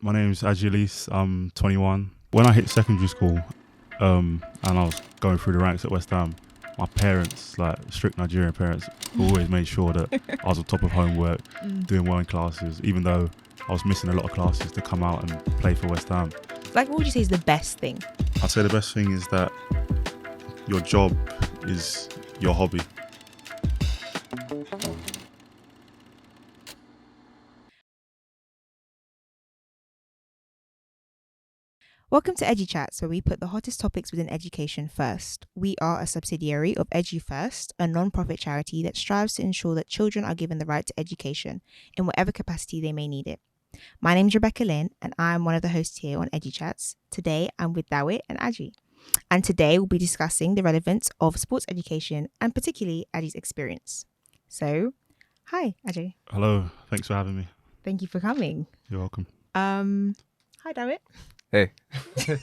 My name's Aji Alese. I'm 21. When I hit secondary school, and I was going through the ranks at West Ham, my parents, like strict Nigerian parents, always made sure that I was on top of homework, doing well in classes, even though I was missing a lot of classes to come out and play for West Ham. Like, what would you say is the best thing? I'd say the best thing is that your job is your hobby. Welcome to EduChats, where we put the hottest topics within education first. We are a subsidiary of EduFirst, a non-profit charity that strives to ensure that children are given the right to education in whatever capacity they may need it. My name is Rebecca-Lyn, and I am one of the hosts here on EduChats. Today, I'm with Dawit and Aji. And today, we'll be discussing the relevance of sports education and particularly Aji's experience. So, hi, Aji. Hello, thanks for having me. Thank you for coming. You're welcome. Hi, Dawit. Hey. So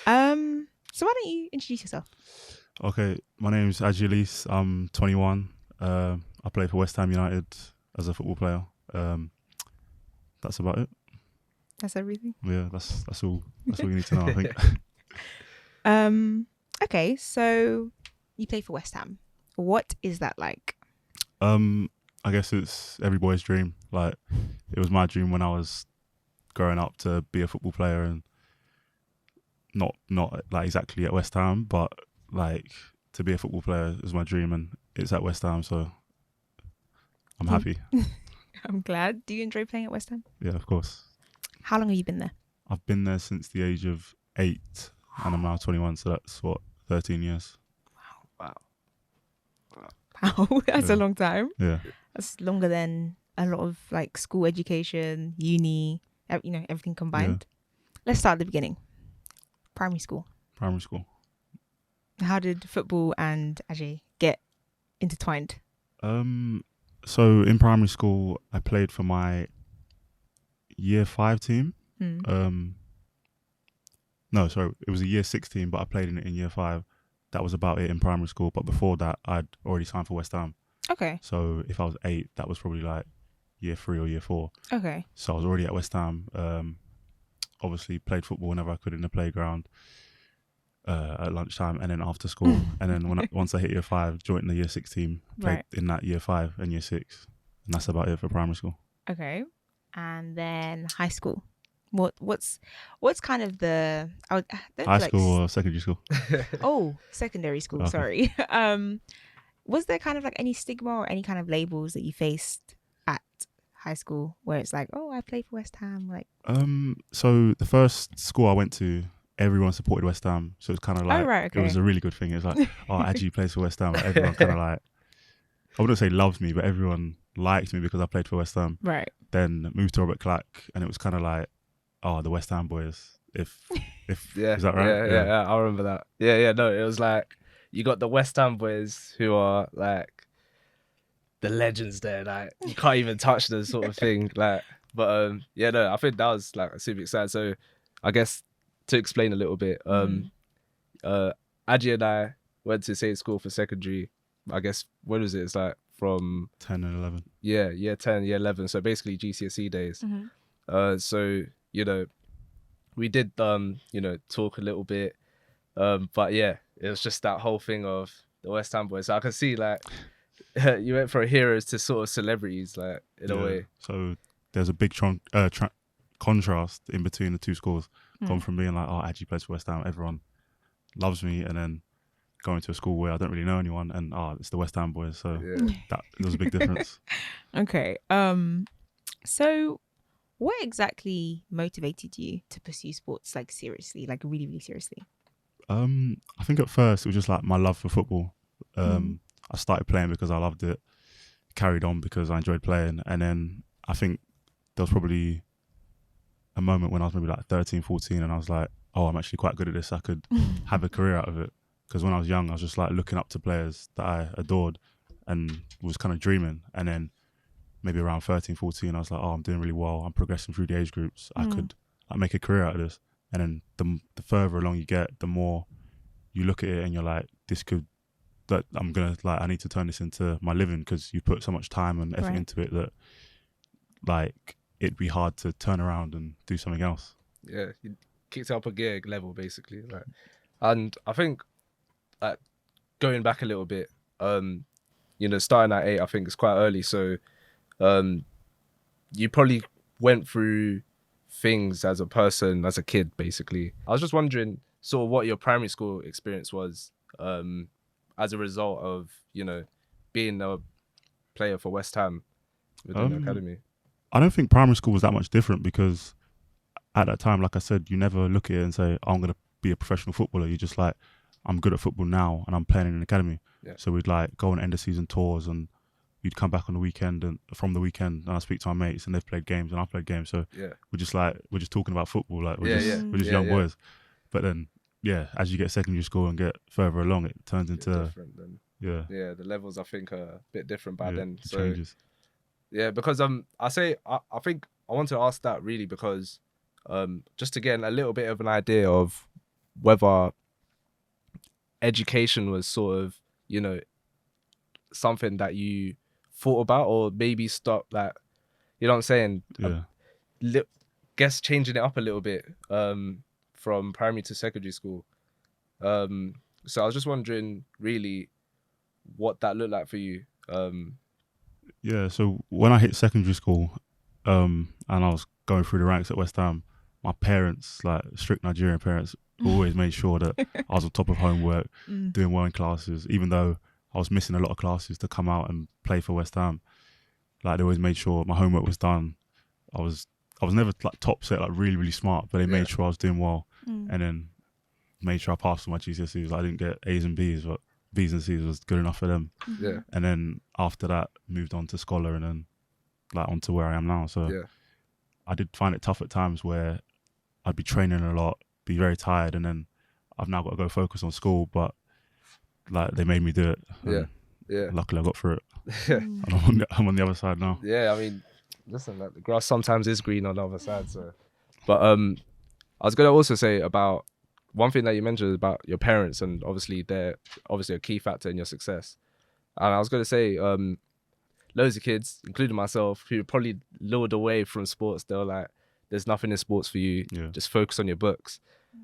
why don't you introduce yourself? Okay, my name's Aji Alese. I'm 21. I play for West Ham United as a football player. That's about it. That's everything? Yeah, that's all. That's all you need to know, I think. Okay, so you play for West Ham. What is that like? I guess it's every boy's dream. Like, it was my dream when I was growing up to be a football player, and not like exactly at West Ham, but like to be a football player is my dream, and it's at West Ham, so I'm happy. I'm glad. Do you enjoy playing at West Ham? Yeah, of course. How long have you been there? I've been there since the age of 8, and I'm now 21, so that's 13 years. Wow. Wow, that's a long time. Yeah. That's longer than a lot of like school education, uni, everything combined. Let's start at the beginning. Primary school. Primary school. How did football and Aji get intertwined? So in primary school, I played for my year 5 team. No, sorry, it was a year 6 team, but I played in it in year 5. That was about it in primary school. But before that, I'd already signed for West Ham. Okay. So if I was 8, that was probably like year 3 or year 4. Okay. So I was already at West Ham. Obviously played football whenever I could in the playground, at lunchtime, and then after school. And then once I hit year 5, joined the year 6 team, played in that year 5 and year 6. And that's about it for primary school. Okay. And then high school. What's kind of the high school or secondary school? Oh, secondary school. Okay. Sorry. Was there kind of like any stigma or any kind of labels that you faced at high school where it's like, oh, I played for West Ham? Like, so the first school I went to, everyone supported West Ham, so it's kind of like, okay. It was a really good thing. It was like, oh, Aji plays for West Ham. Like, everyone kind of like, I wouldn't say loved me, but everyone liked me because I played for West Ham. Right. Then moved to Robert Clark, and it was kind of like, oh, the West Ham boys. If yeah, is that right? Yeah, I remember that. Yeah. No, it was like you got the West Ham boys who are like the legends there. Like you can't even touch them, sort of thing. Like, but I think that was like super exciting. So, I guess to explain a little bit, Aji and I went to the same school for secondary. I guess when was it? It's like from 10 and 11. Yeah, year 10, year 11. So basically GCSE days. So we did talk a little bit, but yeah, it was just that whole thing of the West Ham boys. So I can see like you went from heroes to sort of celebrities, like in a way. So there's a big contrast in between the two schools. Gone from being like, oh, Aji plays for West Ham, everyone loves me, and then going to a school where I don't really know anyone, and it's the West Ham boys. So that was a big difference. Okay. So what exactly motivated you to pursue sports like seriously, like really, really seriously? I think at first it was just like my love for football. I started playing because I loved it, carried on because I enjoyed playing, and then I think there was probably a moment when I was maybe like 13, 14, and I was like, oh, I'm actually quite good at this. I could have a career out of it. Because when I was young, I was just like looking up to players that I adored and was kind of dreaming. And then maybe around 13, 14, I was like, oh, I'm doing really well. I'm progressing through the age groups. I could like make a career out of this. And then the further along you get, the more you look at it and you're like, I need to turn this into my living, because you put so much time and effort into it that like it'd be hard to turn around and do something else. Yeah, you kicked it up a gear level basically. Like, and I think like going back a little bit, you know, starting at 8, I think it's quite early. So, you probably went through things as a person, as a kid, basically. I was just wondering sort of what your primary school experience was, as a result of, you know, being a player for West Ham within the academy. I don't think primary school was that much different because at that time, like I said, you never look at it and say, oh, I'm going to be a professional footballer. You're just like, I'm good at football now and I'm playing in an academy. Yeah. So we'd like go on end of season tours and you'd come back on the weekend and from the weekend and I speak to my mates and they've played games and I've played games. So we're just talking about football. Like we're just young boys. But then, as you get secondary school and get further along, it turns into different then. Yeah, the levels I think are a bit different by then. It So changes. yeah, because I think I want to ask that really because just to get a little bit of an idea of whether education was sort of, you know, something that you thought about or maybe stop that, you know what I'm saying? Guess changing it up a little bit from primary to secondary school. So I was just wondering really what that looked like for you. So when I hit secondary school and I was going through the ranks at West Ham, my parents, like strict Nigerian parents, always made sure that I was on top of homework, doing well in classes, even though I was missing a lot of classes to come out and play for West Ham. Like they always made sure my homework was done. I was never like top set, like really, really smart, but they made sure I was doing well and then made sure I passed all my GCSEs. I didn't get A's and B's, but B's and C's was good enough for them. Yeah. And then after that, moved on to Scholar and then like onto where I am now. So I did find it tough at times where I'd be training a lot, be very tired, and then I've now got to go focus on school, but like they made me do it. Luckily I got through it. And I'm on the other side now. Yeah, I mean, listen, like the grass sometimes is green on the other side. So, but I was gonna also say about one thing that you mentioned about your parents, and obviously they're obviously a key factor in your success. And I was gonna say, loads of kids, including myself, who probably lured away from sports. They were like, "There's nothing in sports for you. Just focus on your books."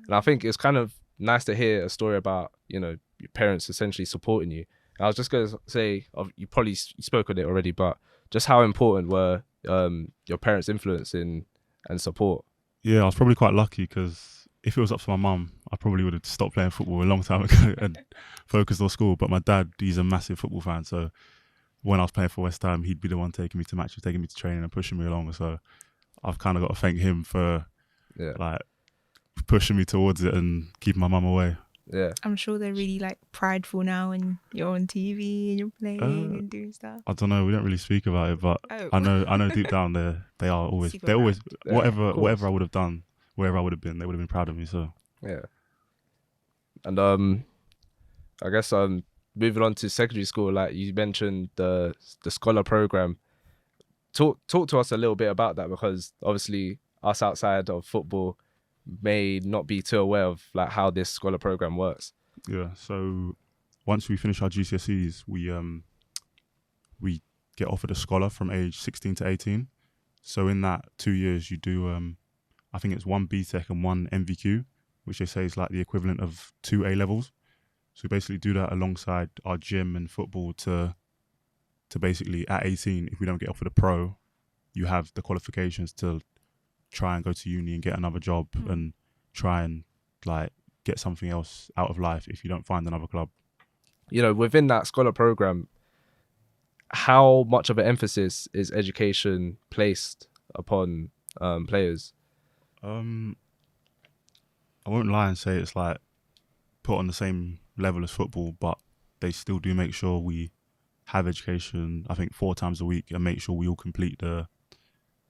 And I think it's kind of nice to hear a story about, you know, your parents essentially supporting you. And I was just going to say, you spoke on it already, but just how important were your parents' influence in and support? Yeah, I was probably quite lucky because if it was up to my mum, I probably would have stopped playing football a long time ago and focused on school. But my dad, he's a massive football fan. So when I was playing for West Ham, he'd be the one taking me to matches, taking me to training and pushing me along. So I've kind of got to thank him for like pushing me towards it and keeping my mum away. Yeah, I'm sure they're really like prideful now and you're on TV and you're playing and doing stuff. I don't know, we don't really speak about it, but I know deep down they're always whatever I would have done, wherever I would have been, they would have been proud of me. So yeah. And I guess moving on to secondary school, like you mentioned the Scholar program. Talk to us a little bit about that, because obviously us outside of football may not be too aware of like how this Scholar program works. Yeah, so once we finish our GCSEs, we get offered a Scholar from age 16 to 18. So in that 2 years, you do I think it's 1 BTEC and 1 MVQ, which they say is like the equivalent of 2 A levels. So we basically do that alongside our gym and football to basically at 18, if we don't get offered a pro, you have the qualifications to try and go to uni and get another job and try and like get something else out of life if you don't find another club. You know, within that Scholar program, how much of an emphasis is education placed upon players? I won't lie and say it's like put on the same level as football, but they still do make sure we have education, I think 4 times a week, and make sure we all complete the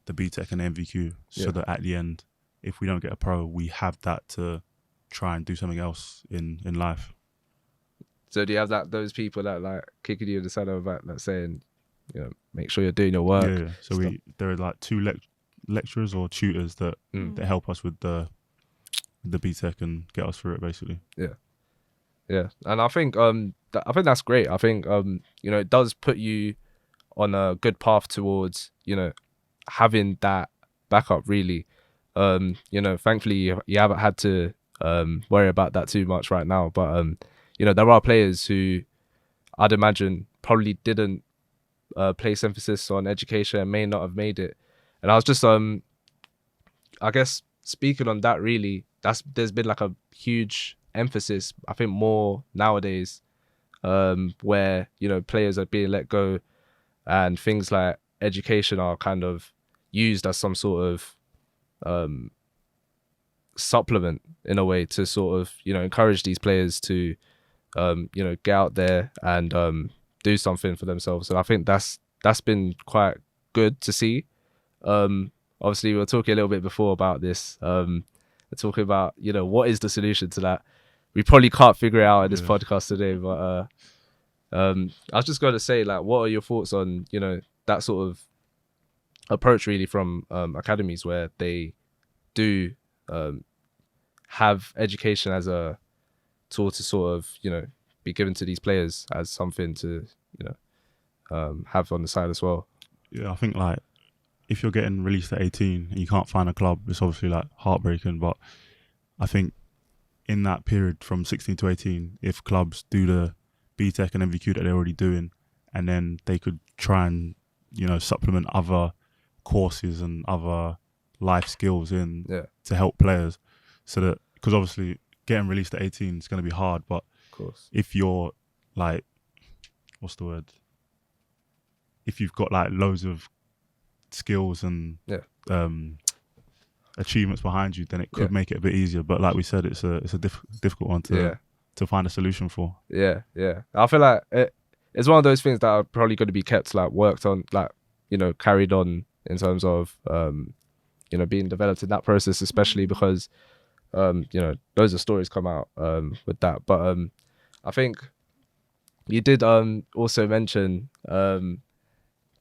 BTEC and MVQ, so that at the end, if we don't get a pro, we have that to try and do something else in life. So do you have those people that like kicking you in the side of the back, like saying, you know, make sure you're doing your work? Yeah. So there are like 2 lecturers or tutors that help us with the BTEC and get us through it, basically. Yeah, and I think that's great. I think you know, it does put you on a good path towards, you know, having that backup really. You know, thankfully you haven't had to worry about that too much right now, but you know, there are players who I'd imagine probably didn't place emphasis on education and may not have made it. And I was just I guess speaking on that, really, there's been like a huge emphasis, I think, more nowadays, where, you know, players are being let go and things like education are kind of used as some sort of supplement in a way to sort of, you know, encourage these players to you know, get out there and do something for themselves. And I think that's been quite good to see. Obviously we were talking a little bit before about this, we're talking about, you know, what is the solution to that. We probably can't figure it out in this podcast today, but I was just going to say, like, what are your thoughts on, you know, that sort of approach really from academies where they do have education as a tool to sort of, you know, be given to these players as something to, you know, have on the side as well. Yeah, I think like if you're getting released at 18 and you can't find a club, it's obviously like heartbreaking. But I think in that period from 16 to 18, if clubs do the BTEC and MVQ that they're already doing, and then they could try and, you know, supplement other courses and other life skills in to help players, so that, because obviously getting released at 18 is going to be hard, but Of course. if you're like, what's the word? If you've got like loads of skills and achievements behind you, then it could make it a bit easier. But like we said, it's a difficult one to find a solution for. Yeah. I feel like it's one of those things that are probably going to be kept, like, worked on, like, you know, carried on in terms of you know, being developed in that process, especially because you know, loads of stories come out with that. But I think you did also mention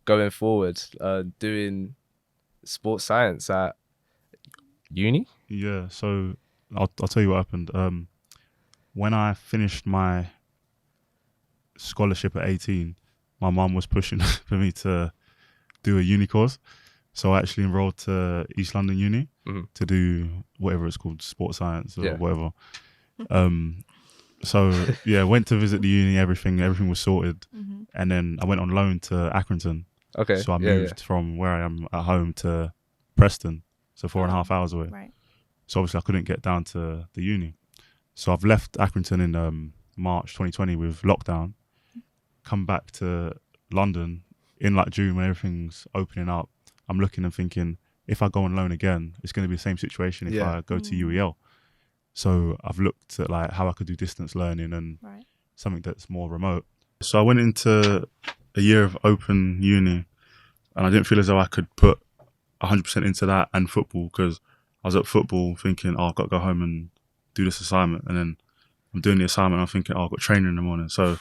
going forward doing sports science at uni. Yeah, so I'll tell you what happened. When I finished my scholarship at 18, my mum was pushing for me to do a uni course. So I actually enrolled to East London Uni to do whatever it's called, sports science or whatever. So yeah, went to visit the uni, everything was sorted. And then I went on loan to Accrington. Okay. So I moved from where I am at home to Preston, so 4.5 hours away. Right. So obviously I couldn't get down to the uni. So I've left Accrington in March 2020 with lockdown, come back to London in like June when everything's opening up. I'm looking and thinking, if I go on loan again, it's going to be the same situation if I go to UEL. So I've looked at like how I could do distance learning and something that's more remote. So I went into a year of open uni, and I didn't feel as though I could put 100% into that and football, because I was at football thinking, oh, I've got to go home and do this assignment. And then I'm doing the assignment and I'm thinking, oh, I've got training in the morning. So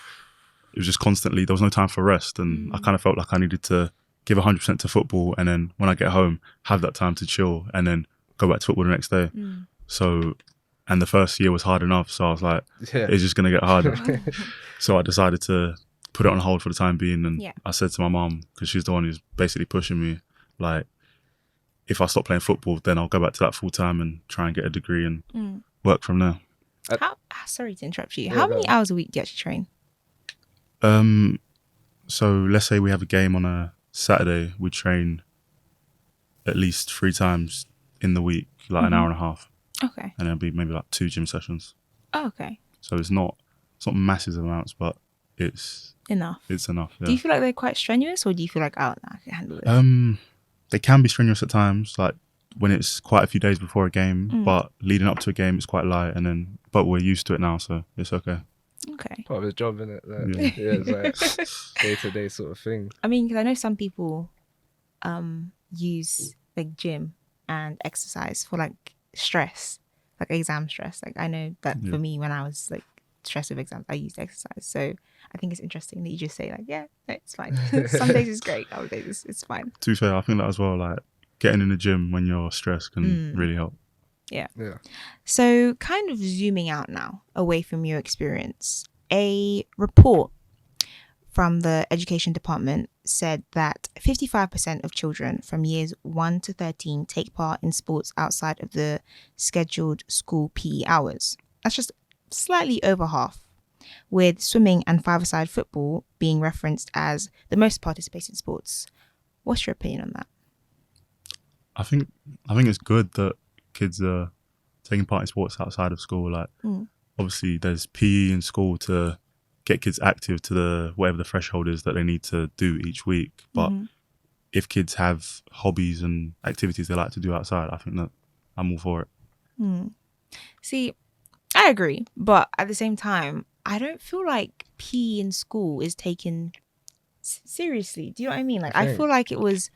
it was just constantly, there was no time for rest. And I kind of felt like I needed to give 100% to football, and then when I get home, have that time to chill and then go back to football the next day. So, and the first year was hard enough. So I was like, it's just going to get harder. So I decided to put it on hold for the time being. And I said to my mum, because she's the one who's basically pushing me, like, if I stop playing football, then I'll go back to that full time and try and get a degree and work from there. Sorry to interrupt you. How many hours a week do you actually train? So let's say we have a game on a Saturday, we train at least 3 times in the week, like an hour and a half. Okay. And it'll be maybe like 2 gym sessions. Oh, okay. So it's not massive amounts, but it's enough. It's enough. Yeah. Do you feel like they're quite strenuous, or do you feel like, oh, no, I can handle it? They can be strenuous at times, like when it's quite a few days before a game, but leading up to a game it's quite light, but we're used to it now, so it's okay. Okay. Part of his job, isn't it? Like, it's like day-to-day sort of thing. I mean, because I know some people use like gym and exercise for like stress, like exam stress. Like I know that for me, when I was like stressed with exams, I used exercise. So I think it's interesting that you just say like, yeah, no, it's fine. Some days it's great, other days it's fine. To be fair, I think that as well, like getting in the gym when you're stressed can really help. Yeah. So kind of zooming out now, away from your experience, a report from the education department said that 55% of children from years 1 to 13 take part in sports outside of the scheduled school PE hours. That's just slightly over half, with swimming and five-a-side football being referenced as the most participated sports. What's your opinion on that? I think it's good that kids are taking part in sports outside of school. Like, obviously, there's PE in school to get kids active to the whatever the threshold is that they need to do each week. But if kids have hobbies and activities they like to do outside, I think that I'm all for it. See, I agree, but at the same time, I don't feel like PE in school is taken seriously. Do you know what I mean? Like, I feel like it was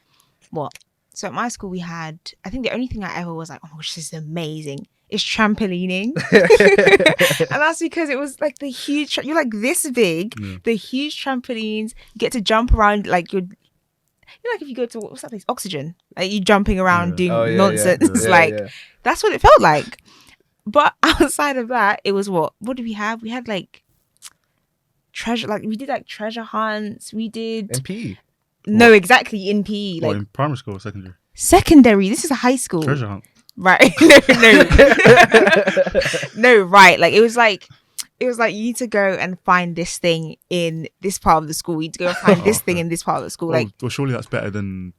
what? So at my school, we had, I think the only thing I ever was like, oh my gosh, this is amazing, is trampolining. And that's because it was like the huge, you're like this big, the huge trampolines, you get to jump around like you're like if you go to, what's that place? Oxygen. Like you jumping around doing nonsense. That's what it felt like. But outside of that, it was what did we have? We had like treasure, like we did like treasure hunts. We did in PE. No, exactly, in PE. Like in primary school or secondary? Secondary. This is a high school. Treasure hunt. Right. No. No, right. Like it was like you need to go and find this thing in this part of the school. You need to go and find this thing in this part of the school. Like, well, surely that's better than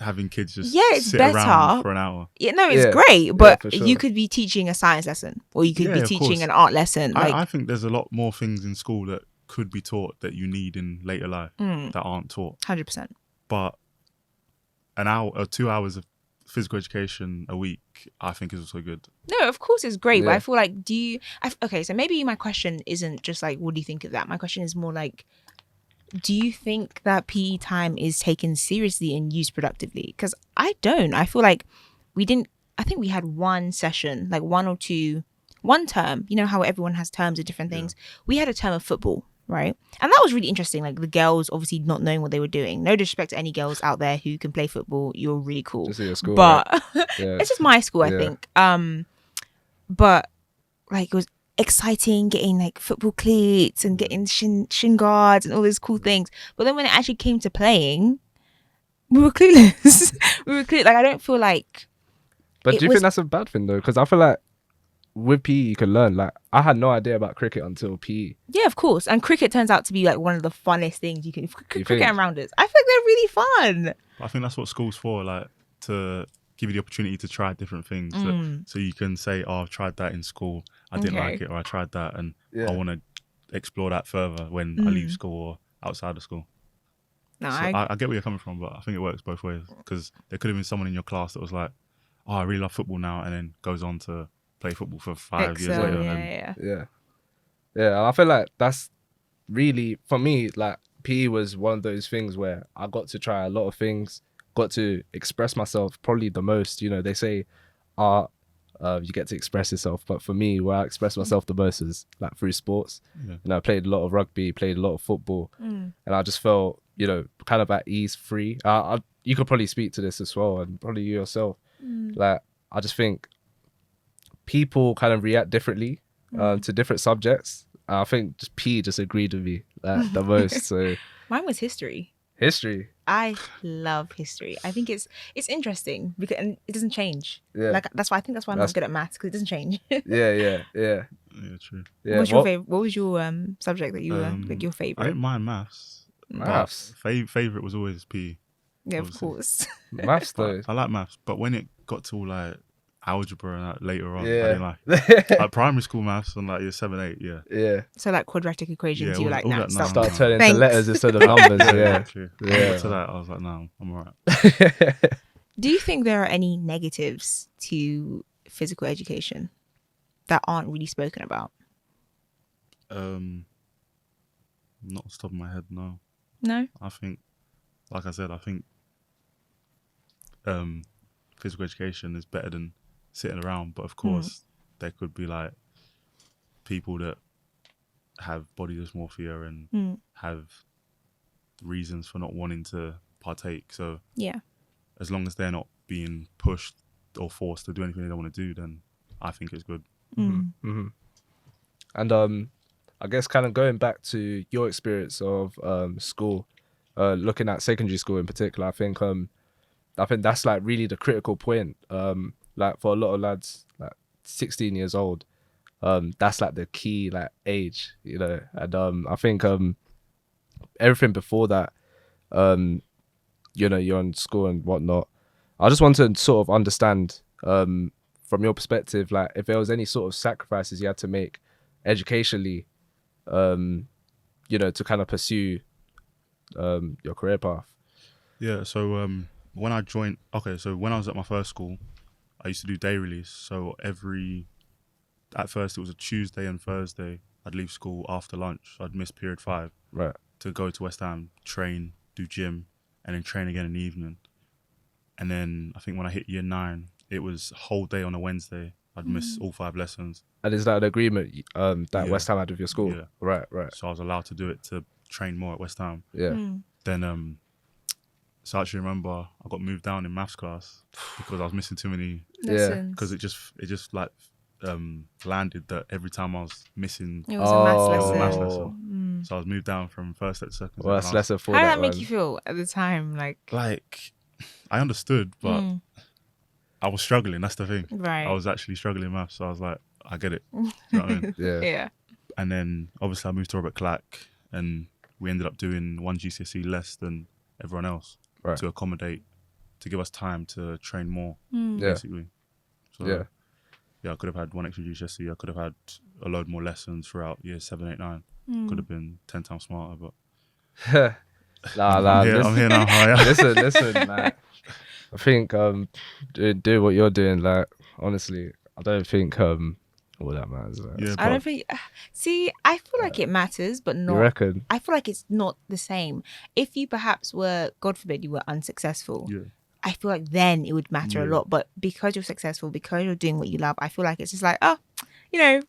having kids just it's sit better around for an hour. Yeah, no, it's great, but for sure. you could be teaching a science lesson, or you could be teaching an art lesson. Like, I think there's a lot more things in school that could be taught that you need in later life that aren't taught. 100%. But an hour or 2 hours of physical education a week, I think is also good. No, of course it's great, but I feel like, okay, so maybe my question isn't just like, what do you think of that? My question is more like, do you think that PE time is taken seriously and used productively? Because I don't. I feel like I think we had one session, like one term. You know how everyone has terms of different things? We had a term of football, right? And that was really interesting. Like the girls obviously not knowing what they were doing. No disrespect to any girls out there who can play football. You're really cool. Just at your school, but right? it's just my school, I think. But like it was exciting getting like football cleats and getting shin guards and all those cool things. But then when it actually came to playing, we were clueless. Like I don't feel like. But do you think that's a bad thing though? Because I feel like with PE you can learn. Like I had no idea about cricket until PE. Yeah, of course. And cricket turns out to be like one of the funnest things you can. Cricket and rounders. I feel like they're really fun. I think that's what school's for, like to give you the opportunity to try different things. So you can say, "Oh, I've tried that in school. I didn't like it," or "I tried that and I want to explore that further when I leave school or outside of school." No, so I get where you're coming from, but I think it works both ways because there could have been someone in your class that was like, "Oh, I really love football now," and then goes on to play football for 5 years later. Yeah. I feel like that's really, for me, like PE was one of those things where I got to try a lot of things, got to express myself probably the most. You know, they say art, you get to express yourself, but for me, where I express myself the most is like through sports. You know, I played a lot of rugby, played a lot of football, and I just felt, you know, kind of at ease, free. You could probably speak to this as well, and probably you yourself. Like, I just think people kind of react differently to different subjects. I think just PE just agreed with me like, the most. So mine was history. History. I love history. I think it's interesting because and it doesn't change. Yeah. Like that's why I'm not good at maths because it doesn't change. Yeah, True. Yeah. What was your subject that you were like your favorite? I didn't mind maths. Favorite was always PE. Yeah, obviously. Of course. Maths though. I like maths, but when it got to like algebra and that later on, I Yeah. didn't like primary school maths and like year 7, 8, Yeah. So like quadratic equations, you were like, all nah, that stop. Start turning Thanks. to letters instead of numbers. Yeah. True. Yeah. To that, I was like, no, I'm alright. Do you think there are any negatives to physical education that aren't really spoken about? Not off the top of my head, no. No? I think, like I said, physical education is better than sitting around, but of course there could be like people that have body dysmorphia and have reasons for not wanting to partake. So Yeah. as long as they're not being pushed or forced to do anything they don't want to do, then I think it's good. And I I guess kind of going back to your experience of school, looking at secondary school in particular, I think that's like really the critical point. Like for a lot of lads, like 16 years old, that's like the key like age, you know. And I think everything before that, you know, you're in school and whatnot. I just want to sort of understand from your perspective, like if there was any sort of sacrifices you had to make educationally, you know, to kind of pursue your career path. Yeah, so when I joined, so when I was at my first school, I used to do day release. So at first it was a Tuesday and Thursday, I'd leave school after lunch. I'd miss period 5 to go to West Ham, train, do gym, and then train again in the evening. And then I think when I hit year 9, it was a whole day on a Wednesday. I'd miss all 5 lessons. And is that an agreement that Yeah. West Ham had with your school? Yeah. Right. So I was allowed to do it to train more at West Ham. Yeah. Then, so I actually remember I got moved down in maths class because I was missing too many. Lessons. Because it just like landed that every time I was missing, It was a maths Oh. it was a lesson. maths lesson. So I was moved down from first to second. Well, that's lesson for How did that that make one. you feel at the time? Like I understood, but I was struggling. That's the thing. right. I was actually struggling in maths, so I was like, I get it. You know what I mean? Yeah. Yeah. And then obviously I moved to Rebecca-Lyn, and we ended up doing one GCSE less than everyone else to accommodate, to give us time to train more, basically. So yeah, I could have had one extra GCSE. I could have had a load more lessons throughout years 7, 8, 9. Could have been 10 times smarter, but I'm here now. How are ya? listen, like, I think do what you're doing. Like, honestly, I don't think all that matters. Like. Yeah, I don't think. See, I feel like it matters, but not. You reckon? I feel like it's not the same. If you perhaps were, God forbid, you were unsuccessful, I feel like then it would matter a lot. But because you're successful, because you're doing what you love, I feel like it's just like, oh, you know,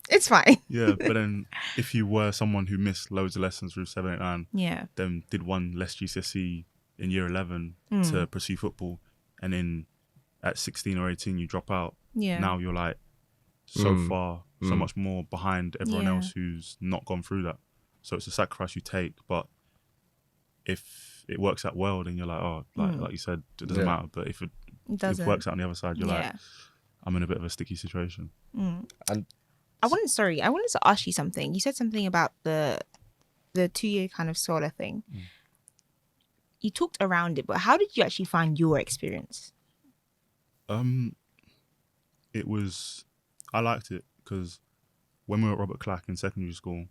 it's fine. Yeah, but then if you were someone who missed loads of lessons through 7, 8, 9, then did one less GCSE in year 11 to pursue football, and then at 16 or 18 you drop out. Yeah. Now you're like so far, so much more behind everyone else who's not gone through that. So it's a sacrifice you take, but if it works out well, then you're like, oh, like you said, it doesn't matter. But if it works out on the other side, you're like, I'm in a bit of a sticky situation. And I wanted to ask you something. You said something about the 2-year kind of scholar thing. You talked around it, but how did you actually find your experience? I liked it because when we were at Robert Clark in secondary school,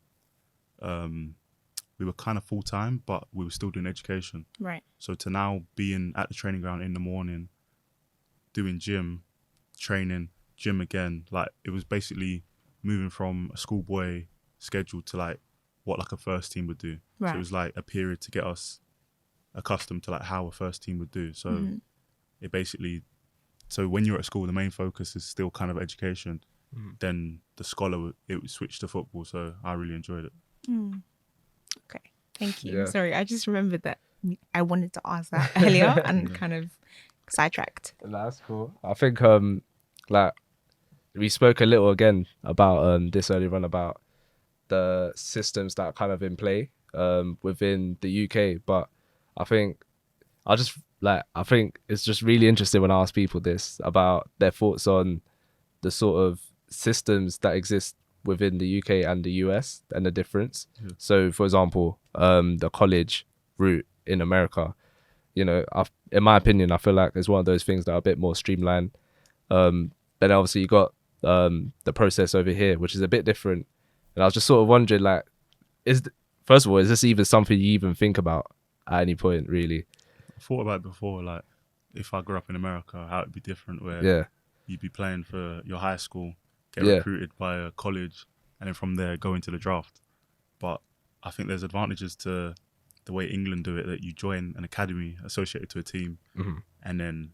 we were kind of full time, but we were still doing education. Right. So to now being at the training ground in the morning, doing gym, training, gym again, like it was basically moving from a schoolboy schedule to like what like a first team would do. Right. So it was like a period to get us accustomed to like how a first team would do. So it basically, so when you're at school, the main focus is still kind of education. Then the scholar, it would switch to football. So I really enjoyed it. Okay, thank you. Yeah. Sorry, I just remembered that I wanted to ask that earlier and kind of sidetracked. that's cool. I think like we spoke a little again about this earlier on about the systems that are kind of in play within the UK, but I think it's just really interesting when I ask people this about their thoughts on the sort of systems that exist within the UK and the US and the difference. So, for example, the college route in America, you know, in my opinion, I feel like it's one of those things that are a bit more streamlined. Then obviously you got the process over here, which is a bit different. And I was just sort of wondering, like, first of all, is this even something you even think about at any point, really? I thought about it before, like if I grew up in America, how it'd be different, where you'd be playing for your high school, get recruited by a college, and then from there go into the draft. But I think there's advantages to the way England do it, that you join an academy associated to a team, and then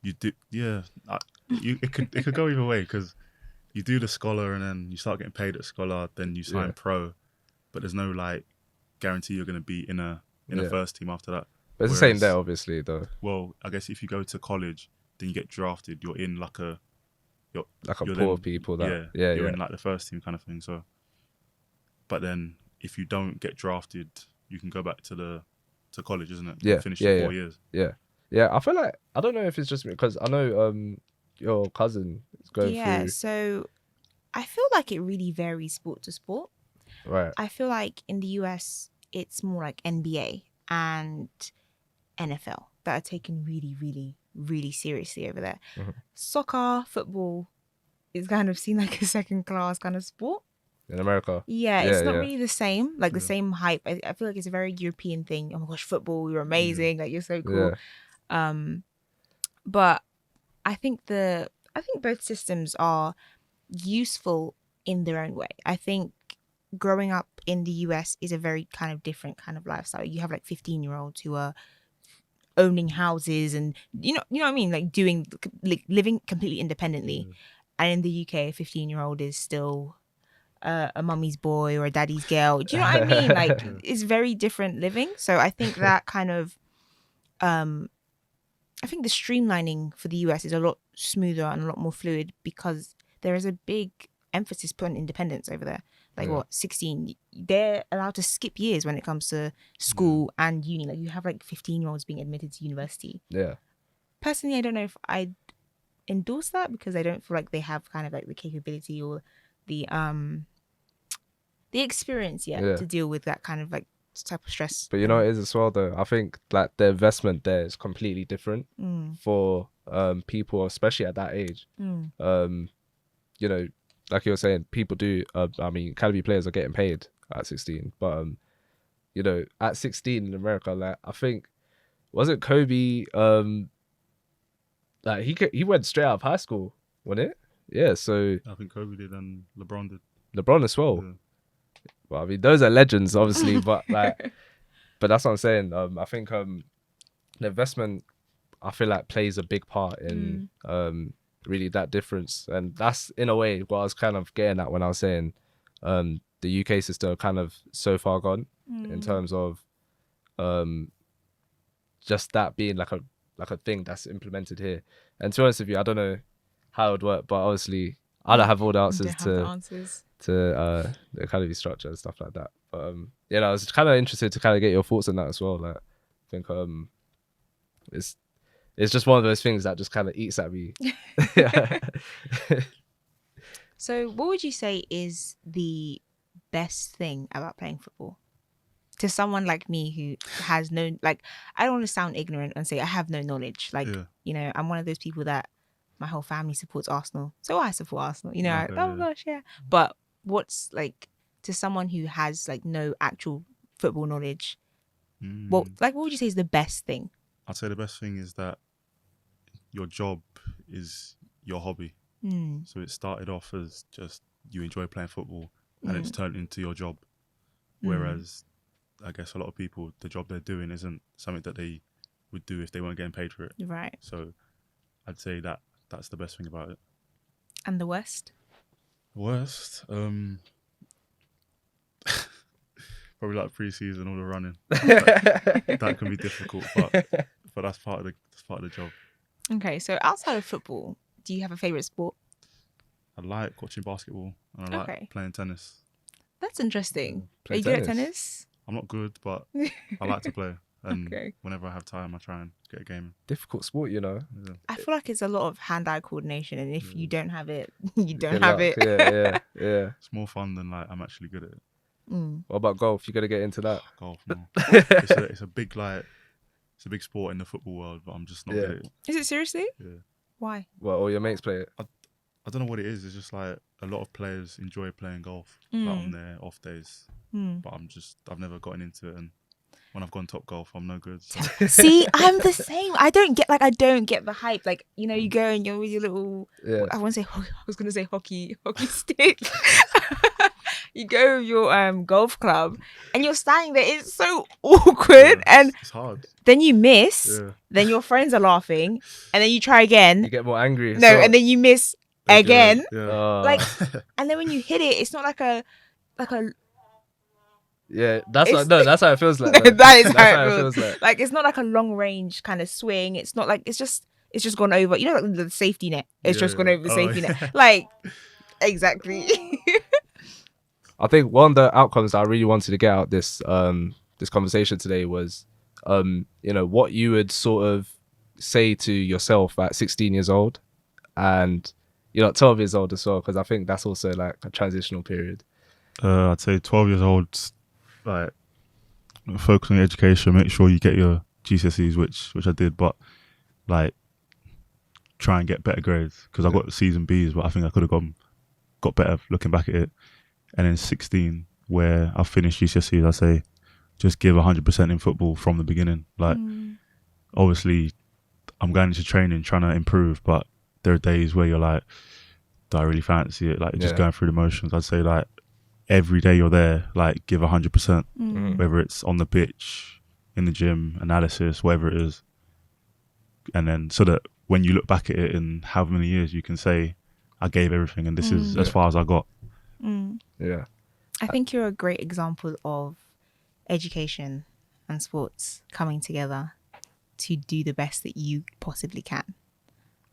you do, it could go either way, because you do the scholar and then you start getting paid at scholar, then you sign pro, but there's no like guarantee you're going to be in a first team after that. But it's the same there, obviously, though. Well, I guess if you go to college, then you get drafted, you're in like a pool of people that you're in like the first team kind of thing. So but then if you don't get drafted, you can go back to college, isn't it? Yeah, Finish yeah, your yeah. 4 years. Yeah. I feel like, I don't know if it's just me, because I know your cousin is going through. So I feel like it really varies sport to sport. Right. I feel like in the US, it's more like NBA and NFL that are taken really, really, really seriously over there. Mhm. Soccer, football is kind of seen like a second class kind of sport. In America. Yeah, it's not yeah. really the same, like the Yeah. same hype. I feel like it's a very European thing. Oh my gosh, football, you're amazing, like you're so cool. Yeah. But I think both systems are useful in their own way. I think growing up in the US is a very kind of different kind of lifestyle. You have like 15-year-olds who are owning houses and you know what I mean, like doing like living completely independently. And in the UK, a 15-year-old is still a mummy's boy or a daddy's girl. Do you know what I mean? Like it's very different living. So I think that kind of I think the streamlining for the US is a lot smoother and a lot more fluid because there is a big emphasis put on independence over there. Like 16, they're allowed to skip years when it comes to school and uni. Like you have like 15-year-olds being admitted to university. Yeah. Personally, I don't know if I'd endorse that because I don't feel like they have kind of like the capability or the experience yet to deal with that kind of like type of stress. But you know, it is as well though. I think like the investment there is completely different for people, especially at that age. You know, like you were saying, people do. I mean, academy players are getting paid at 16, but you know, at 16 in America, like I think, wasn't Kobe? Like he went straight out of high school, wasn't it? Yeah. So I think Kobe did and LeBron did. LeBron as well. Yeah. Well, I mean, those are legends, obviously, but like, but that's what I'm saying. I think the investment, I feel like plays a big part in really that difference, and that's in a way what I was kind of getting at when I was saying the UK system kind of so far gone in terms of just that being like a thing that's implemented here. And to be honest with you, I don't know how it would work, but obviously I don't have all the answers to the academy structure and stuff like that. But you know, I was kind of interested to kind of get your thoughts on that as well. Like, I think it's just one of those things that just kind of eats at me. So what would you say is the best thing about playing football to someone like me who has no, like, I don't want to sound ignorant and say I have no knowledge. Like, you know, I'm one of those people that my whole family supports Arsenal, so I support Arsenal, you know. Gosh, but what's like to someone who has like no actual football knowledge, what would you say is the best thing? I'd say the best thing is that your job is your hobby. So it started off as just you enjoy playing football and it's turned into your job. Whereas I guess a lot of people, the job they're doing isn't something that they would do if they weren't getting paid for it. Right. So I'd say that's the best thing about it. And the worst? Worst? Probably like pre-season, all the running. That can be difficult, but that's part of the job. Okay, so outside of football, do you have a favourite sport? I like watching basketball and I like playing tennis. That's interesting. Are you Play good at tennis? I'm not good, but I like to play. And whenever I have time, I try and get a game in. Difficult sport, you know. Yeah. I feel like it's a lot of hand-eye coordination, and if you don't have it, you don't have it. Yeah. It's more fun than like I'm actually good at it. What about golf? You got to get into that. Golf, no. It's a big it's a big sport in the football world, but I'm just not good at it. Is it seriously? Yeah. Why? Well, all your mates play it. I don't know what it is. It's just like a lot of players enjoy playing golf like on their off days, but I've never gotten into it, and when I've gone top golf, I'm no good. So. See, I'm the same. I don't get the hype. Like, you know, you go and you're with your little. I want to say. I was gonna say hockey stick. You go with your golf club, and you're standing there. It's so awkward, and it's hard. Then you miss. Yeah. Then your friends are laughing, and then you try again. You get more angry. No, and then you miss again. Yeah. Like, and then when you hit it, it's not like a. Yeah, that's how it feels like. That is how it feels like. Like, it's not like a long range kind of swing. It's not like it's just gone over. You know, like the safety net. It's just gone over the safety net. Like, exactly. I think one of the outcomes that I really wanted to get out this this conversation today was, what you would sort of say to yourself at 16 years old, and 12 years old as well, because I think that's also like a transitional period. I'd say 12 years old, like, focus on your education, make sure you get your GCSEs, which I did, but like try and get better grades, because I got C's and B's, but I think I could have got better looking back at it. And then 16, where I finished GCSEs, I say just give 100% in football from the beginning. Like, obviously, I'm going into training trying to improve, but there are days where you're like, do I really fancy it? Like, just going through the motions. I'd say like every day you're there, like give 100%, whether it's on the pitch, in the gym, analysis, whatever it is. And then so that when you look back at it in how many years, you can say, I gave everything and this is as far as I got. Yeah. I think you're a great example of education and sports coming together to do the best that you possibly can.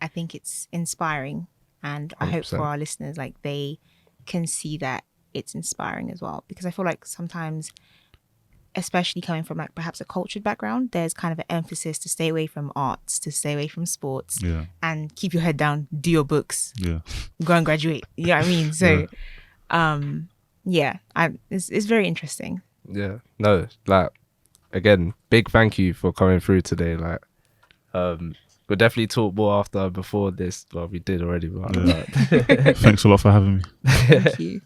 I think it's inspiring, and I hope 100%. for our listeners, like, they can see that it's inspiring as well, because I feel like sometimes, especially coming from like perhaps a cultured background, there's kind of an emphasis to stay away from arts, to stay away from sports, and keep your head down, do your books, go and graduate. You know what I mean? So it's very interesting. Yeah. No, like, again, big thank you for coming through today. Like, we'll definitely talk more before this. Well, we did already, but Thanks a lot for having me. Thank you.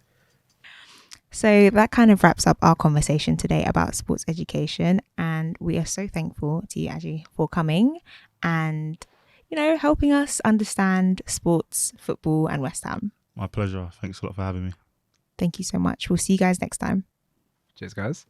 So that kind of wraps up our conversation today about sports education, and we are so thankful to you, Aji, for coming and helping us understand sports, football, and West Ham. My pleasure. Thanks a lot for having me. Thank you so much. We'll see you guys next time. Cheers, guys.